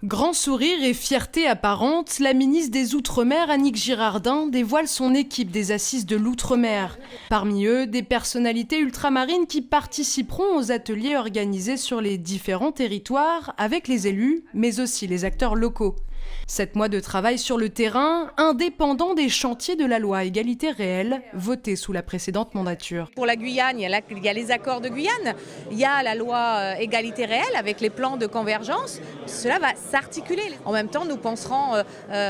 Grand sourire et fierté apparente, la ministre des Outre-mer Annick Girardin dévoile son équipe des Assises de l'Outre-mer. Parmi eux, des personnalités ultramarines qui participeront aux ateliers organisés sur les différents territoires avec les élus, mais aussi les acteurs locaux. 7 mois de travail sur le terrain, indépendant des chantiers de la loi égalité réelle, votée sous la précédente mandature. Pour la Guyane, il y a les accords de Guyane, il y a la loi égalité réelle avec les plans de convergence. Cela va s'articuler. En même temps, nous penserons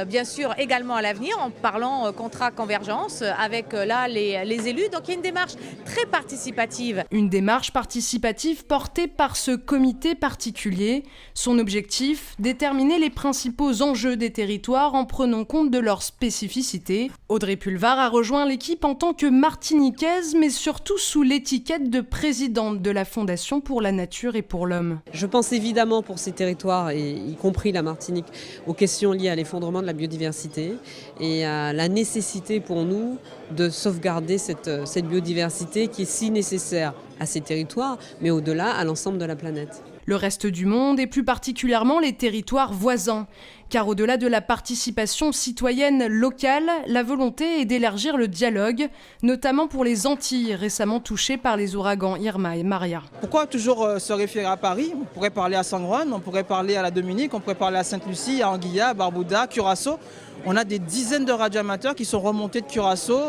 bien sûr également à l'avenir en parlant contrat convergence avec les élus. Donc il y a une démarche très participative. Une démarche participative portée par ce comité particulier. Son objectif, déterminer les principaux enjeux des territoires en prenant compte de leurs spécificités. Audrey Pulvar a rejoint l'équipe en tant que martiniquaise, mais surtout sous l'étiquette de présidente de la Fondation pour la nature et pour l'homme. Je pense évidemment pour ces territoires, et y compris la Martinique, aux questions liées à l'effondrement de la biodiversité et à la nécessité pour nous de sauvegarder cette biodiversité qui est si nécessaire à ces territoires, mais au-delà à l'ensemble de la planète. Le reste du monde et plus particulièrement les territoires voisins. Car au-delà de la participation citoyenne locale, la volonté est d'élargir le dialogue, notamment pour les Antilles récemment touchées par les ouragans Irma et Maria. Pourquoi toujours se référer à Paris? On pourrait parler à San Juan, on pourrait parler à la Dominique, on pourrait parler à Sainte-Lucie, à Anguilla, à Barbuda, Curaçao. On a des dizaines de radioamateurs qui sont remontés de Curaçao,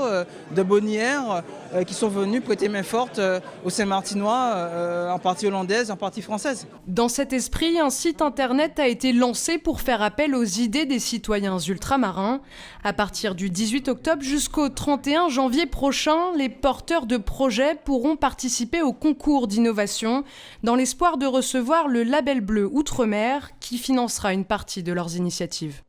de Bonnières, qui sont venus prêter main forte aux Saint-Martinois, en partie hollandaise, en partie française. Dans cet esprit, un site internet a été lancé pour faire appel aux idées des citoyens ultramarins. À partir du 18 octobre jusqu'au 31 janvier prochain, les porteurs de projets pourront participer au concours d'innovation dans l'espoir de recevoir le label bleu Outre-mer qui financera une partie de leurs initiatives.